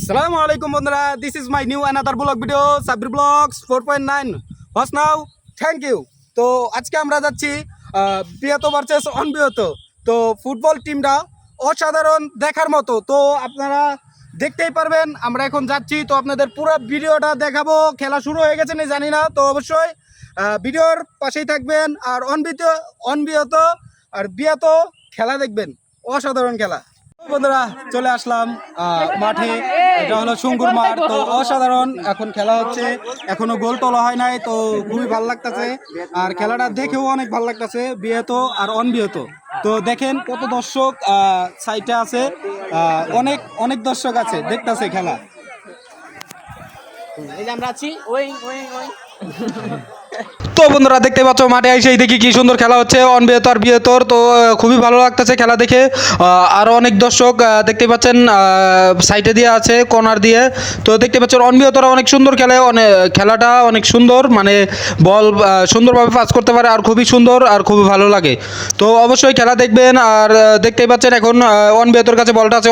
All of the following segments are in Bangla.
সালামু আলাইকুম বন্ধুরা, this is my new another blog video Sabbir blogs 4.9 হস নাও। Thank you. তো আজকে আমরা যাচ্ছি বিহত ভার্সেস অনবিহত। তো ফুটবল টিমটা অসাধারণ দেখার মতো। তো আপনারা দেখতেই পারবেন আমরা এখন যাচ্ছি। তো আপনাদের পুরো ভিডিওটা দেখাবো। খেলা শুরু হয়ে গেছে না জানি না, তো অবশ্যই ভিডিওর পাশেই থাকবেন। আর অনবিহত আর বিহত খেলা দেখবেন, অসাধারণ খেলা। বন্ধুরা চলে আসলাম মাঠে। এটা হলো সুঙ্গুর মাঠ। তো অসাধারণ এখন খেলা হচ্ছে, এখনো গোল তোলা হয় নাই। তো খুবই ভালো লাগতেছে আর খেলাটা দেখেও অনেক ভালো লাগতেছে, বিহত আর অনবিহত। তো দেখেন কত দর্শক সাইটে আছে, অনেক অনেক দর্শক আছে দেখতেছে খেলা। এই যে আমরা আছি ওই ওই ওই তো বন্ধুরা দেখতে পাচ্ছ মাঠে এসেই দেখি কি সুন্দর খেলা হচ্ছে অনবিহত আর বিহতর। তো খুবই ভালো লাগতেছে খেলা দেখে। আরও অনেক দর্শক দেখতে পাচ্ছেন সাইডে দিয়ে আছে কর্নার দিয়ে। তো দেখতে পাচ্ছেন অনবিহতরা অনেক সুন্দর খেলে, খেলাটা অনেক সুন্দর, মানে বল সুন্দরভাবে পাস করতে পারে আর খুবই সুন্দর আর খুবই ভালো লাগে। তো অবশ্যই খেলা দেখবেন। আর দেখতেই পাচ্ছেন এখন অনবিহতর কাছে বলটা আছে।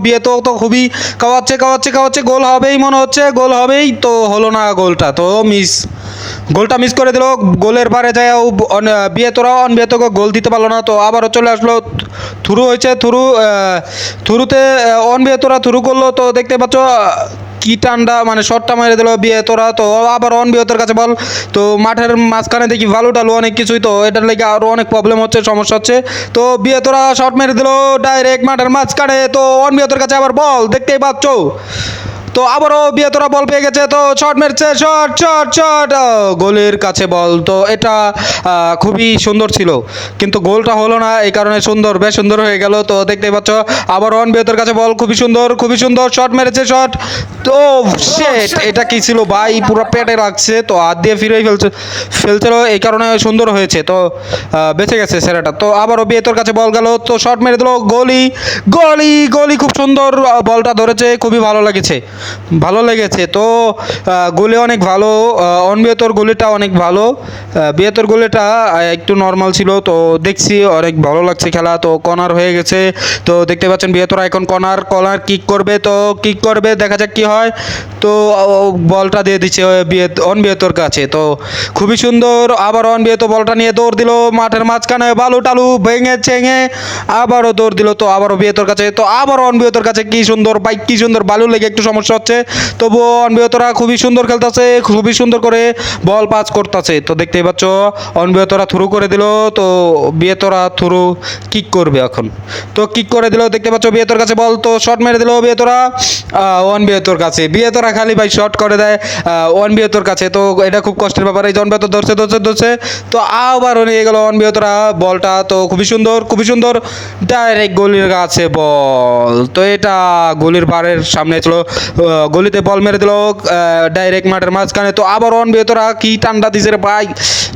বিহত তো খুবই কাওয়াচ্ছে গোল হবেই মনে হচ্ছে, গোল হবেই, তো হলো না গোলটা, তো গোলটা মিস করে দিল। গোলের পারে যায় বিহতরা অনবিহতকে গোল দিতে পারলো না। তো আবারও চলে আসলো, থ্রু হয়েছে, থ্রুতে অনবিহতরা থ্রু করলো। তো দেখতে পাচ্ছ কি টান্ডা, মানে শটটা মেরে দিল বিহতরা। তো আবার অনবিহতের কাছে বল। তো মাঠের মাঝখানে দেখি ভালো টালু অনেক কিছুই, তো এটার লেগে আরও অনেক প্রবলেম হচ্ছে, সমস্যা হচ্ছে। তো বিহতরা শট মেরে দিল ডাইরেক্ট মাঠের মাঝখানে। তো অনবিহতের কাছে আবার বল, দেখতেই পাচ্ছ। তো আবারও বিহতরা বল পেয়ে গেছে, তো শট মেরেছে, শট গোলের কাছে বল। তো এটা খুবই সুন্দর ছিল, কিন্তু গোলটা হলো না, এই কারণে বেশ সুন্দর হয়ে গেল। তো দেখতেই পাচ্ছ আবার বিহতের কাছে বল, খুবই সুন্দর শট মেরেছে, শট। তো শেট, এটা কি ছিল ভাই, পুরো পেটে লাগছে, তো হাত দিয়ে ফিরেই ফেলছিল, এই কারণে সুন্দর হয়েছে। তো বেঁচে গেছে ছেলেটা। তো আবারও বিহতের কাছে বল গেল, তো শট মেরে দিল, গলি খুব সুন্দর বলটা ধরেছে, খুবই ভালো লেগেছে। তো গোলে অনেক ভালো, অনবিহতর গোলেটা অনেক ভালো, বিহতর গোলেটা একটু নর্মাল ছিল। তো দেখছি অনেক ভালো লাগছে খেলা। তো কর্নার হয়ে গেছে, তো দেখতে পাচ্ছেন বিহতরা এখন কর্নার কিক করবে। তো কিক করবে, দেখা যাক কি হয়। তো বলটা দিয়ে দিচ্ছে অনবিহতর কাছে। তো খুবই সুন্দর, আবার অনবিহত বলটা নিয়ে দৌড় দিল মাঠের মাঝখানে, বালু টালু ভেঙে চেঙে আবারও দৌড় দিল। তো আবারও বিহতর কাছে, তো আবারও অনবিহতর কাছে, কি সুন্দর বাইক, কি সুন্দর, বালু লেগে একটু সমস্যা হচ্ছে। তবুও অনবিহতরা খুবই সুন্দর খেলতেছে, খুবই সুন্দর করে বল পাস করতেছে। তো দেখতেই পাচ্ছ অনবিহতরা থ্রু করে দিল। তো বিহতরা থ্রু কিক করবে এখন। তো কিক করে দিল, দেখতে পাচ্ছ বিহতর কাছে বল। তো শট মেরে দিল বিহতরা অনবিহতর কাছে। বিহতরা খালি ভাই শট করে দেয় অনবিহতর কাছে। তো এটা খুব কষ্টের ব্যাপার। এই অনবিহত ধরছে, তো আবারও নিয়ে গেল অনবিহতরা বলটা। তো খুবই সুন্দর ডাইরেক্ট গলির কাছে বল। তো এটা গলির পাড়ের সামনে ছিল, গলিতে বল মেরে দিল ডাইরেক্ট মাঠের মাঝখানে। তো আবার অনবিহতরা কি টান্ডা দিছে রে ভাই।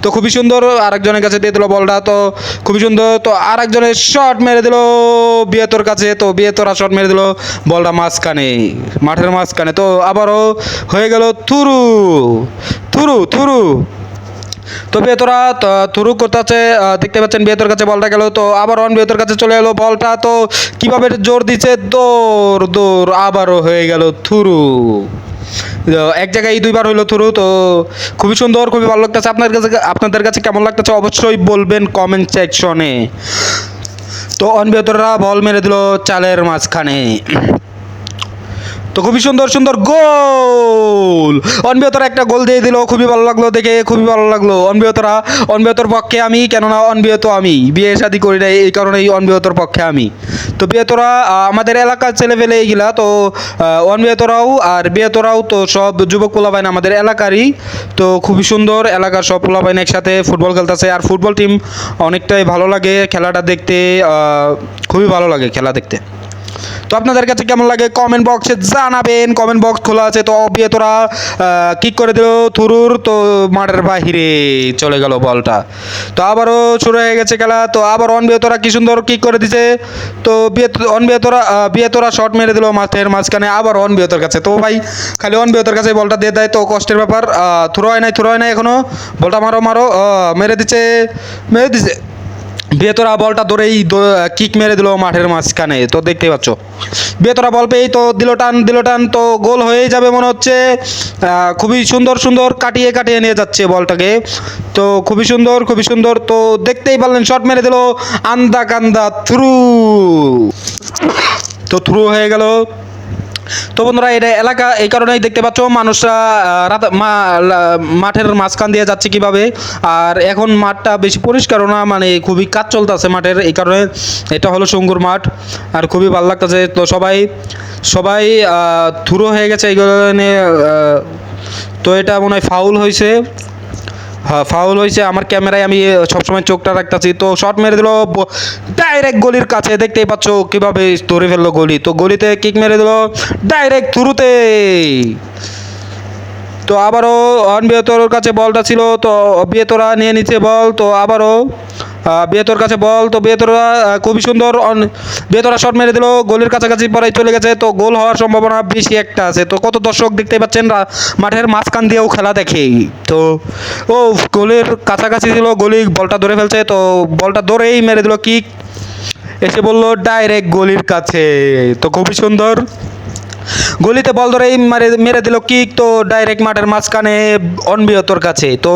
তো খুবই সুন্দর, আরেকজনের কাছে দিয়ে দিল বলটা। তো খুবই সুন্দর, তো আরেকজনের শট মেরে দিল বিহতর কাছে। তো বিহতরা শট মেরে দিল বলটা মাঠের মাঝখানে। তো আবারও হয়ে গেল থুরু। তো বিহতরা থ্রু করতেছে, দেখতে পাচ্ছেন বিহতর কাছে বলটা গেল। তো আবার বিহতর কাছে চলে এলো বলটা। তো কিভাবে জোর দিচ্ছে, দৌড় আবারও হয়ে গেল থ্রু। এক জায়গায় দুইবার হইলো থ্রু। তো খুবই সুন্দর, খুবই ভালো লাগতেছে। আপনাদের কাছে কেমন লাগতেছে অবশ্যই বলবেন কমেন্ট সেকশনে। তো অনবিহতরা বল মেরে দিল চালের মাঝখানে। তো খুবই সুন্দর গোল, অনবিহতরা একটা গোল দিয়ে দিল, খুবই ভালো লাগলো দেখে, খুবই ভালো লাগলো। অনবিহতর পক্ষে আমি, কেননা অনবিহত আমি বিয়ে শাদী করি নাই, এই কারণেই অনবিহতর পক্ষে আমি। তো বিহতরা আমাদের এলাকার ছেলেপেলে এইগুলা। তো অনবিহতরাও আর বিহতরাও তো সব যুবক পোলাপাইন আমাদের এলাকারই। তো খুবই সুন্দর, এলাকার সব পোলাপাইন একসাথে ফুটবল খেলতেছে। আর ফুটবল টিম অনেকটাই ভালো লাগে খেলাটা দেখতে, খুবই ভালো লাগে খেলা দেখতে। তো আপনাদের কাছে কেমন লাগে কমেন্ট বক্সে জানাবেন, কমেন্ট বক্স খোলা আছে। তো বিহতরা কিক করে দিল থ্রুর, তো মাঠের বাহিরে চলে গেল বলটা। তো আবারও শুরু হয়ে গেছে খেলা। তো আবার অনবিহতরা কি সুন্দর কিক করে দিছে। তো বিহতরা শট মেরে দিল মাঠের মাঝখানে, আবার অনবিহতর কাছে। তো ভাই খালি অনবিহতর কাছে বলটা দিয়ে দেয়, তো কষ্টের ব্যাপার। থ্রো হয় নাই এখনো, বলটা মারো, মেরে দিচ্ছে। বেতরা বলটা ধরেই কিক মেরে দিল মাঠের মাঝখানে, তো দেখতেই পাচ্ছ বেতরা বল পেয়েই তো দিল টান, তো গোল হয়ে যাবে মনে হচ্ছে। খুবই সুন্দর সুন্দর কাটিয়ে কাটিয়ে নিয়ে যাচ্ছে বলটাকে, তো খুবই সুন্দর, তো দেখতেই পারলেন শট মেরে দিল আন্দা কান্দা থ্রু, তো থ্রু হয়ে গেল। তো বন্ধুরা এটা এলাকা এই কারণেই দেখতে পাচ্ছ মানুষরা মাঠের মাঝখান দিয়ে যাচ্ছে কিভাবে, আর এখন মাঠটা বেশি পরিষ্কারও না, মানে খুবই কাজ চলতেছে মাঠের, এই কারণে এটা হলো সুঙ্গুর মাঠ আর খুবই ভালো লাগতেছে। তো সবাই থ্রু হয়ে গেছে এই কারণে, তো এটা মনে হয় ফাউল হয়েছে। হ্যাঁ ফাউল হয়েছে, আমার ক্যামেরায় আমি সবসময় চোখটা রাখতেছি। তো শট মেরে দিল ডাইরেক্ট গলির কাছে, দেখতেই পাচ্ছ কিভাবে ধরে ফেললো গলি, তো গলিতে কিক মেরে দিল ডাইরেক্ট থ্রুতে। তো আবারও অনবিহতর কাছে বলটা ছিল, তো বিয়েতরা নিয়ে নিচ্ছে বল, তো আবারও বিয়েতর কাছে বল, তো বিয়েতরা খুবই সুন্দর বিয়েতরা শট মেরে দিল গোলের কাছাকাছি পরে চলে গেছে, তো গোল হওয়ার সম্ভাবনা বেশি একটা আছে। তো কত দর্শক দেখতে পাচ্ছেন মাঠের মাঝখান দিয়েও খেলা দেখে, তো ও গোলের কাছাকাছি ছিল, গোলি বলটা ধরে ফেলছে, তো বলটা ধরেই মেরে দিল কিক, এসে বললো ডাইরেক্ট গলির কাছে, তো খুবই সুন্দর গলিতে বল ধরেই মেরে দিল কিক, তো ডাইরেক্ট মাঠের মাঝখানে অনবিহতর কাছে। তো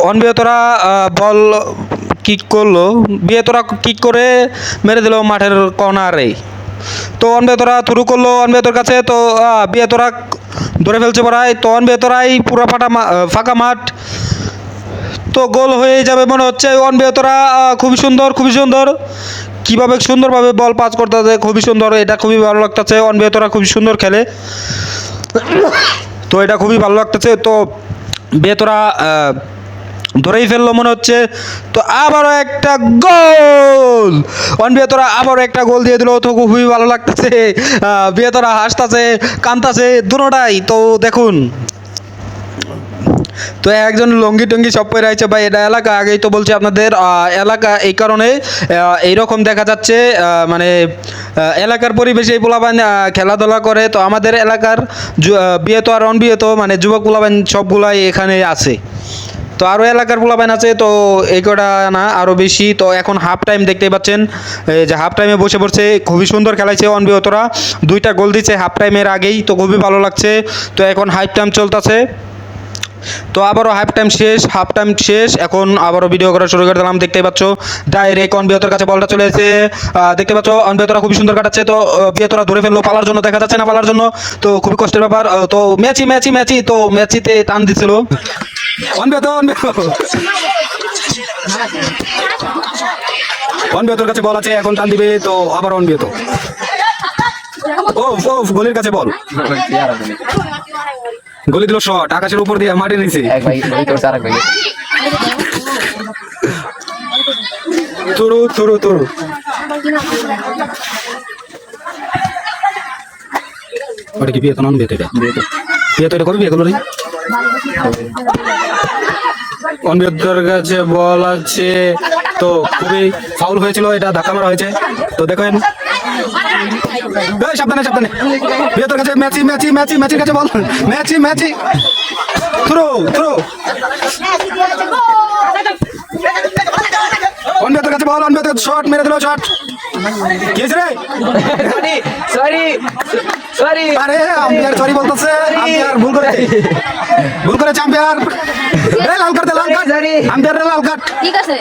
অনবিহতরা বল কিক করলো, বিয়েতরা কিক করে মেরে দিল মাঠের কর্নারে, তো অনবিহতরা থ্রু করলো অনবিহতর কাছে, তো বিয়েতরা ধরে ফেলছে পড়ায়, তো অনবিহতরাই পুরো ফাঁকা মাঠ, তো গোল হয়ে যাবে মনে হচ্ছে। অনবিহতরা খুবই সুন্দর কীভাবে সুন্দরভাবে বল পাস করতে হবে, খুবই সুন্দর, এটা খুবই ভালো লাগতেছে। অনবিহতরা খুবই সুন্দর খেলে, তো এটা খুবই ভালো লাগতেছে। তো বেতরা ধরেই ফেললো মনে হচ্ছে, তো আবারও একটা গোল, অনবিহতরা আবারও একটা গোল দিয়ে দিল, তো খুবই ভালো লাগতেছে। বিহতরা হাসতেছে কান্তাছে দুটোটাই, তো দেখুন তো একজন লঙ্গি টঙ্গি সব পরে আছে ভাই, এটা এলাকা আগেই তো বলছি আপনাদের এলাকা এই কারণে এইরকম দেখা যাচ্ছে, মানে এলাকার পরিবেশে এই পোলাবান খেলাধুলা করে। তো আমাদের এলাকার বিয়েত আর অনবিয়েত মানে যুবক পোলাবান সবগুলাই এখানে আছে, তো আরও এলাকার পোলাবান আছে, তো এই কটা না আরও বেশি। তো এখন হাফ টাইম দেখতেই পাচ্ছেন, এই যে হাফ টাইমে বসে পড়ছে, খুবই সুন্দর খেলাইছে অনবিহতরা, 2টা গোল দিচ্ছে হাফ টাইমের আগেই, তো খুবই ভালো লাগছে। তো এখন হাফ টাইম চলতেছে, তো আবারও হাফ টাইম শেষ, এখন আবারও ভিডিও করা শুরু করে দিলাম। দেখতেই পাচ্ছ ডাইরেক্ট অনবিহতর কাছে বলটা চলে এসেছে, দেখতে পাচ্ছ অনবিহতরা খুবই সুন্দর কাটাচ্ছে, তো বিহতরা ধরে ফেললো পালার জন্য, দেখা যাচ্ছে না পালার জন্য, তো খুবই কষ্টের ব্যাপার। তো ম্যাচি তো ম্যাচিতে টান দিছিল অনবিহতর কাছে বল আছে, এখন টান দিবে, তো আবার অনবিহত ও গোলের কাছে বল, গলি দিল শট আকাশের উপর দিয়ে মাটির নিচে, তোরু ওটা কি বিয়ে তো নন বিয়ে তো এটা করবি এগুলো রে। অনবিহতর কাছে বল আছে, তো খুবই ফাউল হয়েছিল, এটা ধাক্কা মারা হয়েছে, তো দেখেন সাবধানে বিহতর কাছে ম্যাচির কাছে বল, ম্যাচি থ্রো অনবিহতর কাছে বল, অনবিহত শট মেরে দিল, শট কি হয়েছে রে? সরি আরে আম্পায়ার সরি বলতেছে, আম্পায়ার ভুল করেছে আম্পায়ার, লাল কার্ড আম্পায়ার লাল কার্ড, ঠিক আছে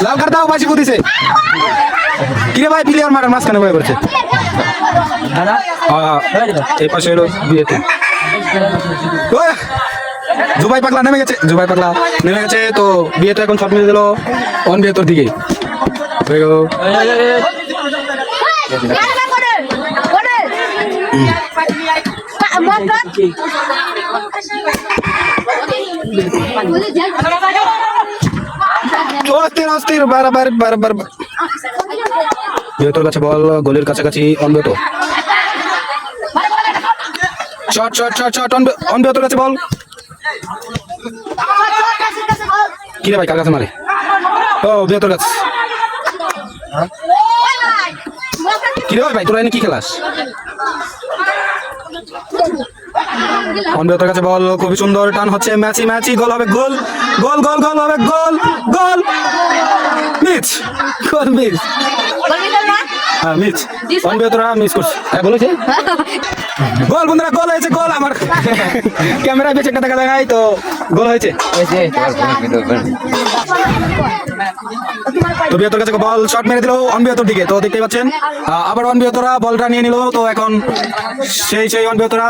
লাল কার্ড দাও, বাসি বুদিছে কিরে ভাই, প্লেয়ার মারার মাঝখানে বয়ে করছে। এই পাশে হলো বিয়েতে জুবাই পাগলা নেমে গেছে, তো বিয়েতে এখন শট মেরে দিল অনবিহতর দিকে হয়ে গেল। অস্থির বারবার বিহতর কাছে বল, গোলের কাছাকাছি অনবিহত, শট অনবিহতর কাছে বল, কিরে ভাই কার কাছে মারে, ও বিহতর কাছে, কিরে ভাই তোরা এনে কি খেলাস, অনবিয়তর কাছে বল, খুবই সুন্দর টান হচ্ছে, ম্যাচি ম্যাচি, গোল হবে, গোল গোল গোল গোল হবে, গোল গোল মিস, গোল মিস, হ্যাঁ মিস, অনবিয়তরা মিস করছে, হ্যাঁ বলেছে গোল, বন্ধুরা গোল হয়েছে, গোল। আমার ক্যামেরায় বেশ একটা দেখা যায় নাই তো, গোল হয়েছে। তো বিয়তর কাছে বল শট মেরে দিল অনবিয়তর দিকে, তো দেখতেই পাচ্ছেন আবার অনবিয়তরা বলটা নিয়ে নিল, তো এখন সেই অনবিয়তরা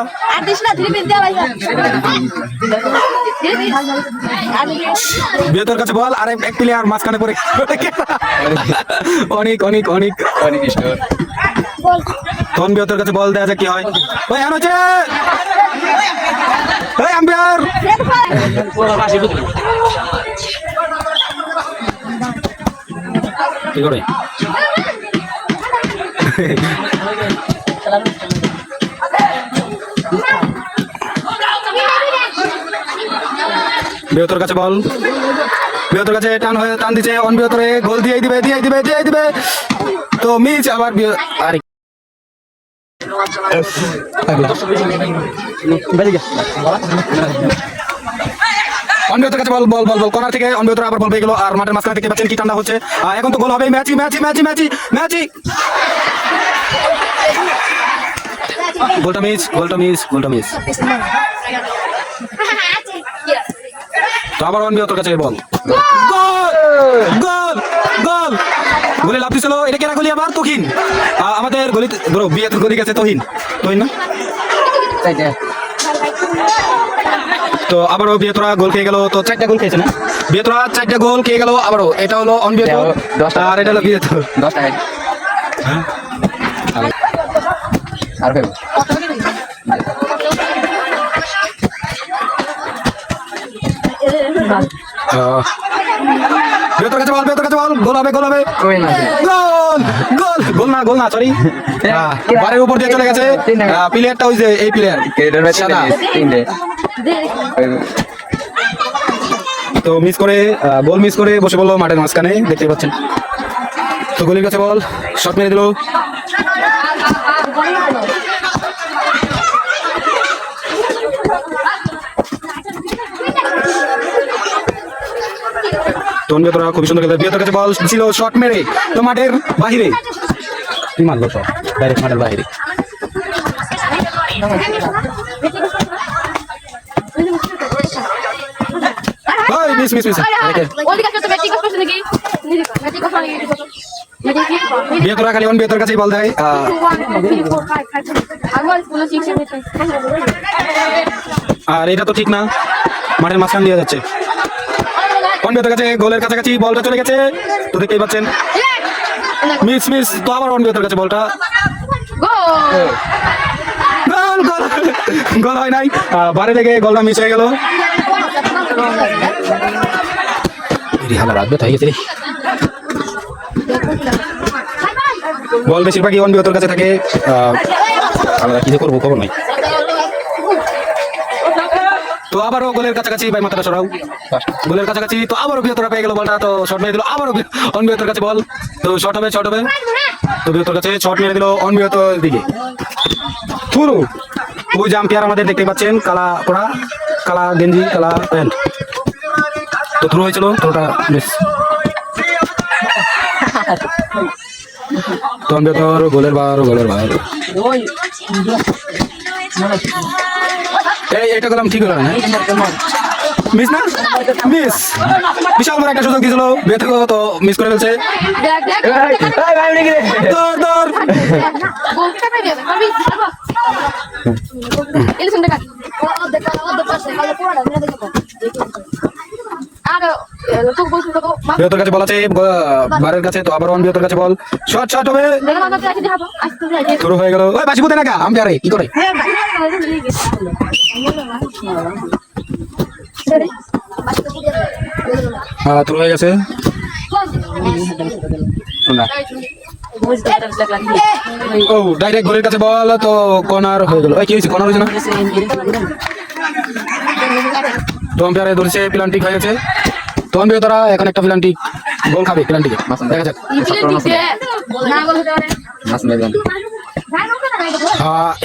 বিয়তর কাছে বল, আর এক প্লেয়ার মাঝখানে পড়ে অনেক অনেক অনেক অনেক তখন বিয়তর কাছে বল দেয়া যায় কি হয়, ওই এখন হচ্ছে এই আম্পায়ার কি করে বিয়তর কাছে বল, বিয়তর কাছে টান হয়ে টান দিচ্ছে অনবিয়তরে, গোল দিয়ে দিবে দিয়ে দিবে দিয়ে দিবে, তো মিস আবার আরে অনবিয়তর কাছে বল বল বল বল কর্নার থেকে অনবিয়তর আবার বল পেয়ে গেল, আর মাঠের মাঝখানে দেখতে পাচ্ছেন কি ঠান্ডা হচ্ছে, এখন তো গোল হবে, ম্যাচি ম্যাচি ম্যাচি ম্যাচি ম্যাচি, গোলটা মিস গোলটা মিস গোলটা মিস, তো আবার অনবিয়তর কাছে বল, গোল গোল গোল, গোলে লাভ দিছিল, এটা কেনা গোলি আবার তহিন, আমাদের গলি ধরো বিয়েতের গলি গেছে তহিন, তহিন না, তো আবারও বিয়েতরা গোল খেয়ে গেল, তো 4টা গোল খেয়েছে না, বিয়েতরা 4টা গোল খেয়ে গেল আবারও, এটা হলো অনবিয়তর আর এটা হলো বিয়েতর, 10 টাকা আর ফেব বিয়েতর কাছে বল, বিয়েতর কাছে বল, গোল হবে গোল হবে, কই না গোল গোল গোল না গোল না সরি, বারের উপর দিয়ে চলে গেছে, প্লেয়ারটা ওই যে এই প্লেয়ার ক্রেডিট ম্যাচ সাদা, 3 তো মিস করে গোল মিস করে বসে বললো মাঠের মাঝখানে, দেখতে পাচ্ছেন, তো গোলের কাছে বল শট মেরে দিল, তখন বিয়তরা খুবই সুন্দর খেলতে, বিয়তর কাছে বল ছিল শট মেরে, তো মাঠের বাহিরে, কি মারলো শট ডাইরেক্ট মাঠের বাহিরে, মিস মিস মিস, বিয়তরা খালি অন বিয়তর কাছেই বল দেয়, আর এটা তো ঠিক না, মাঠের মাঝখান দিয়ে যাচ্ছে, অন বিয়তর কাছে গোলের কাছাকাছি বলটা চলে গেছে, তো দেখতেই পাচ্ছেন মিস মিস, তো আবার অন বিয়তর কাছে বলটা, গোল গোল গোল হয় নাই, বারে লেগে গোলটা মিস হয়ে গেল, বল বেশিরভাগই অন বিয়তর কাছে থাকে, আমরা কি করবো খবর নাই, তো আবারও গোলের কাছাকাছি, ভাই মাথাটা সরাও, গোলের কাছাকাছি, তো আবারও বিয়তরা পেয়ে গেল বলটা, তো শট মেরে দিল আবারও অন বিয়তর কাছে বল, তো শট হবে শট হবে, তো বিয়তর কাছে শট মেরে দিল অন বিয়তর দিকে, থুরু ওই যে আম্পায়ার আমাদের দেখতে পাচ্ছেন, কালা পড়া, কালা গেঞ্জি, কালা প্যান্ট, তো থ্রো হয়েছিল, থ্রোটা মিস, তো অন বিয়তর গোলের বার এইটা গেলাম ঠিক হলো না, মিস না মিস, বিশাল বড় একটা সুযোগ দিয়েছিল বেতক, তো মিস করে ফেলছে, দৌড় দৌড়, বিয়তর কাছে বল আছে বারের কাছে, তো আবার অন বিয়তর কাছে বল, শট শট হবে, শুরু হয়ে গেল, ওই বাসি বুতে না কা আম্পায়ারে কি করে, হ্যাঁ শুরু হয়ে গেছে, ও ডাইরেক্ট গোলের কাছে বল, তো কর্নার হয়ে গেল, কি হয়েছে কর্নার হয়েছে না, তো আম্পায়ারে ধরেছে প্লান্টিক হয়ে গেছে, তো বিয়তরা এখন একটা প্লান্টিক গোল খাবে, প্লান্টিকে দেখা যাক,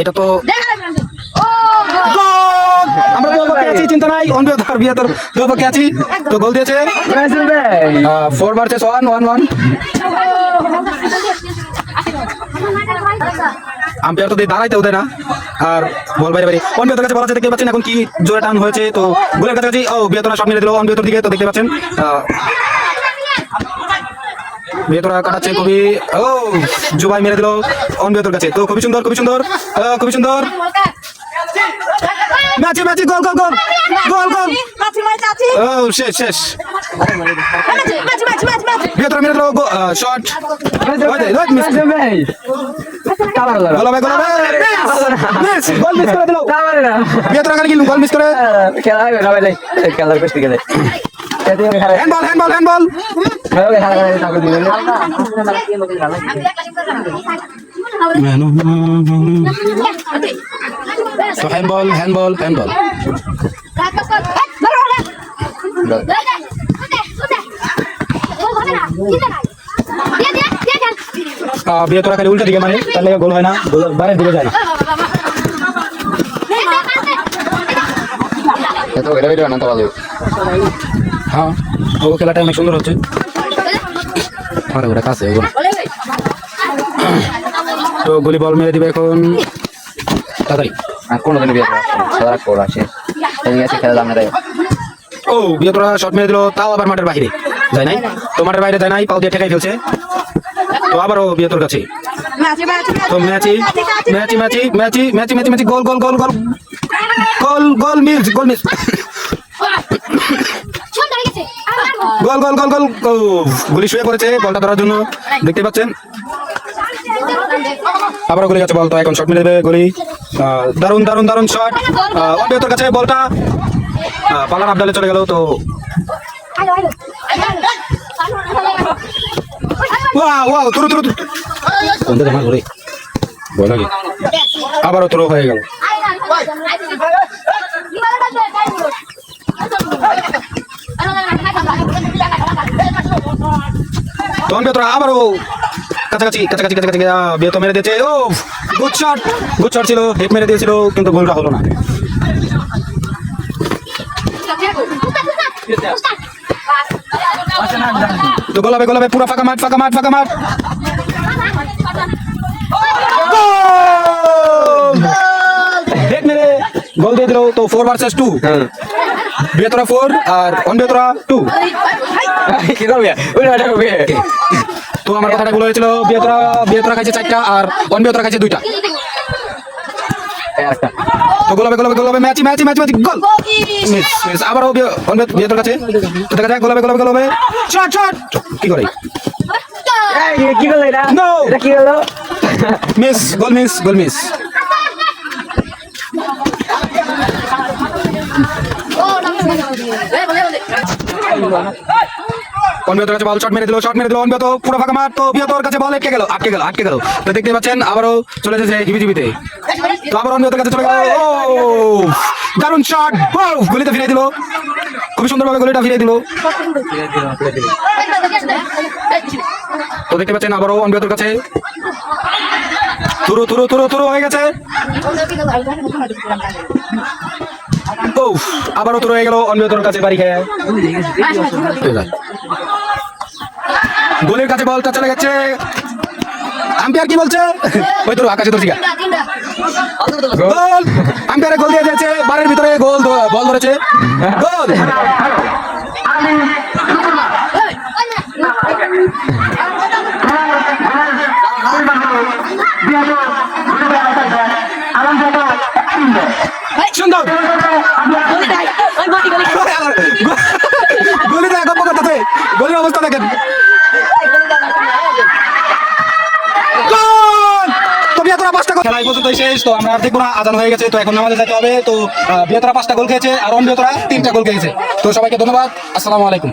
এটা তো গোল নাই, অনবিহত আর বিহতর দুই পক্ষে আছি। তো গোল দিয়েছে 4 ভার্সেস 1 আম্পায়ার তো দাঁড়াইতেও দেয় না, আর বল বাইরে বাইরে। অনবিহতের কাছে বল আছে, দেখতে পাচ্ছেন এখন কি জোরে টান হয়েছে। তো গোলের কাছাকাছি বিহতরা শট মেরে দিল অনবিহতর দিকে। তো দেখতে পাচ্ছেন বিহতরা কাটাচ্ছে খুবই, জুবাই মেরে দিল অনবিহতর কাছে। তো খুবই সুন্দর, খুবই সুন্দর, খুবই সুন্দর। ম্যাচি ম্যাচি, goal goal goal goal goal. শেষ শেষ। বিহতরা মেরে দিল শট। Handball handball handball. বিহতরা খালি উল্টা দিকে মানে, তাহলে গোল হয় না, বাইরের দিকে যায় না। হ্যাঁ, ও খেলাটা অনেক সুন্দর হচ্ছে। আরে ওটা কাছে তো গুলি বল মেরে দিবে এখন তাড়াতাড়ি। কোনোদিনও বিয়ে করা আসে খেলা দাম না। ও বিহতরা শট মেরে দিল, তাও আবার মাঠের বাইরে যায় নাই। তো মাঠের বাইরে যায় নাই, পাও দিয়ে ঠেকাই ফেলছে। তো আবারও বিহতর কাছে। তো ম্যাচি ম্যাচি ম্যাচি ম্যাচি ম্যাচি ম্যাচি ম্যাচি, goal goal goal goal goal goal miss, goal miss, goal goal goal goal. গুলি শুয়ে পড়েছে বলটা ধরার জন্য, দেখতে পাচ্ছেন। আবারও গুলি গেছে বল, তো এখন শট মেরে দেবে গুলি। দারুণ দারুণ দারুণ শট অনবিহতর কাছে, বলটা পালার আবডালে চলে গেল। তো আবারও থ্রো হয়ে গেল। তখন বেতরা আবারও কাছাকাছি কাছাকাছি কাছাকাছি বিহত মেরে দিয়েছে। ও গুড শট, গুড শট ছিল, হেড মেরে দিয়েছিল, কিন্তু গোলটা হলো না। তো গোলাবে গোলাবে পুরো ফাঁকা মাঠ, ফাঁকা মাঠ, ফাঁকা মাঠ। হেড মেরে গোল দিয়ে দিল। তো 4 ভার্সেস 2, বিহতরা 4 আর অনবিহতরা 2। তো আমার কথাটা ভুল হয়েছিল, বিহতরা খাইছে 4টা আর অনবিহতরা খাইছে 2টা। তো গোলাবে গোলাবে গোলাবে ম্যাচি ম্যাচি ম্যাচি ম্যাচি, গোল মিস মিস। আবারও বিহতর কাছে, তো দেখা যায় গোলাবে গোলাবে গোলাবে শট শট। কি করে কি বলে এটা? নো, এটা কি হলো? Miss, goal miss, goal miss. অনবিহতর কাছে বল, শট মেরে দিল, শট মেরে দিল অনবিহত, পুরো ফাঁকা মাঠ। তো বিহতর কাছে বল আটকে গেল, আটকে গেল, আটকে গেল। তো দেখতে পাচ্ছেন আবারও চলে যাচ্ছে হিবিজিবিতে। তো আবার অনবিহতর কাছে চলে গেল। ও দারুণ শট, গুলিতে ফিরিয়ে দিল, খুবই সুন্দরভাবে গুলিটা ফিরিয়ে দিল। তো দেখতে পাচ্ছেন আবারও অনবিহতর কাছে তুরু তুরু তুরু তুরু হয়ে গেছে। আবারও তুরু হয়ে গেল অনবিহতর কাছে, বাড়ি খেয়ে গোলের কাছে বলটা চলে গেছে। আম্পায়ার কি বলছে? ওই তো আকাশে ধরছি, গোল। আম্পায়ারে গোল দিয়ে দিয়েছে, বারের ভিতরে গোল, বল ধরেছে, গোল। সুন্দর গোলি দেয়, গপ্প করতেছে, গোলের অবস্থা দেখেন। খেলা এই পর্যন্তই শেষ। তো আমরা আর দেখবো না, আজান হয়ে গেছে। তো এখন আমাদের যেতে হবে। তো বিহতরা 5টা গোল খেয়েছে আর অনবিহতরা 3টা গোল খেয়েছে। তো সবাইকে ধন্যবাদ, আসসালামু আলাইকুম।